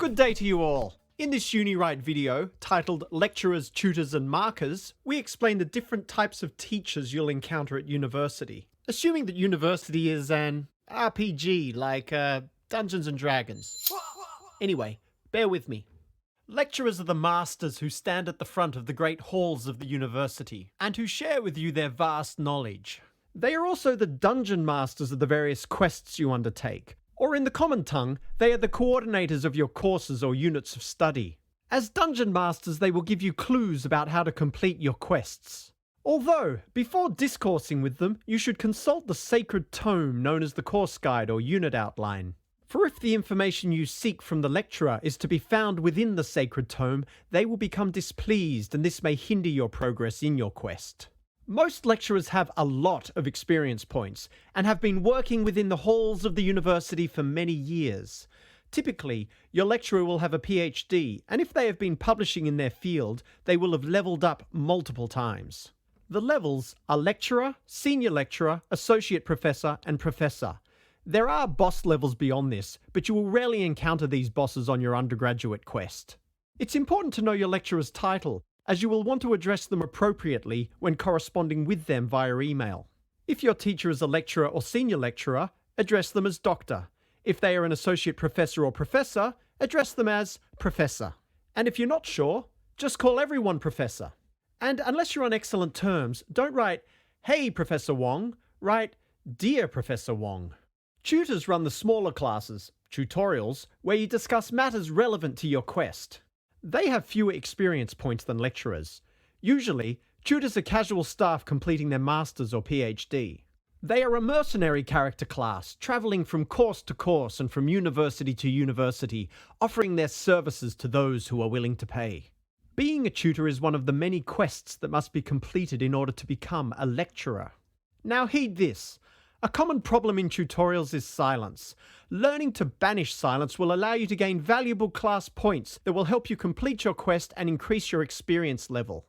Good day to you all. In this UniWrite video, titled Lecturers, Tutors and Markers, we explain the different types of teachers you'll encounter at university. Assuming that university is an RPG, like Dungeons and Dragons. Anyway, bear with me. Lecturers are the masters who stand at the front of the great halls of the university, and who share with you their vast knowledge. They are also the dungeon masters of the various quests you undertake. Or in the common tongue, they are the coordinators of your courses or units of study. As dungeon masters, they will give you clues about how to complete your quests. Although, before discoursing with them, you should consult the sacred tome known as the course guide or unit outline. For if the information you seek from the lecturer is to be found within the sacred tome, they will become displeased, and this may hinder your progress in your quest. Most lecturers have a lot of experience points and have been working within the halls of the university for many years. Typically, your lecturer will have a PhD, and if they have been publishing in their field, they will have leveled up multiple times. The levels are lecturer, senior lecturer, associate professor, and professor. There are boss levels beyond this, but you will rarely encounter these bosses on your undergraduate quest. It's important to know your lecturer's title, as you will want to address them appropriately when corresponding with them via email. If your teacher is a lecturer or senior lecturer, address them as Doctor. If they are an associate professor or professor, address them as Professor. And if you're not sure, just call everyone Professor. And unless you're on excellent terms, don't write, "Hey, Professor Wong," write, "Dear Professor Wong." Tutors run the smaller classes, tutorials, where you discuss matters relevant to your quest. They have fewer experience points than lecturers. Usually, tutors are casual staff completing their master's or PhD. They are a mercenary character class, travelling from course to course and from university to university, offering their services to those who are willing to pay. Being a tutor is one of the many quests that must be completed in order to become a lecturer. Now heed this. A common problem in tutorials is silence. Learning to banish silence will allow you to gain valuable class points that will help you complete your quest and increase your experience level.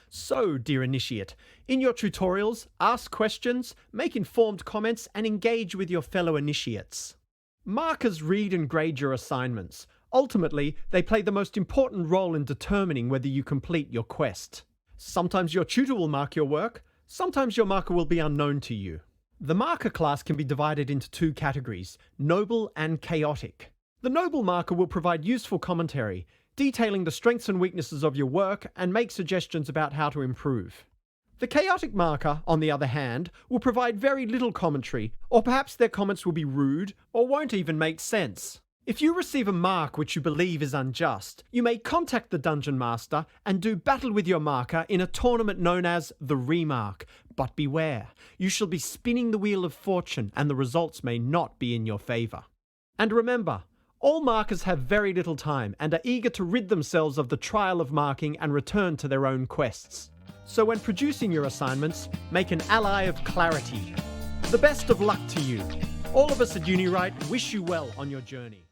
So, dear initiate, in your tutorials, ask questions, make informed comments, and engage with your fellow initiates. Markers read and grade your assignments. Ultimately, they play the most important role in determining whether you complete your quest. Sometimes your tutor will mark your work, sometimes your marker will be unknown to you. The marker class can be divided into two categories, noble and chaotic. The noble marker will provide useful commentary, detailing the strengths and weaknesses of your work and make suggestions about how to improve. The chaotic marker, on the other hand, will provide very little commentary, or perhaps their comments will be rude or won't even make sense. If you receive a mark which you believe is unjust, you may contact the Dungeon Master and do battle with your marker in a tournament known as the Remark. But beware, you shall be spinning the wheel of fortune and the results may not be in your favour. And remember, all markers have very little time and are eager to rid themselves of the trial of marking and return to their own quests. So when producing your assignments, make an ally of clarity. The best of luck to you. All of us at UniWrite wish you well on your journey.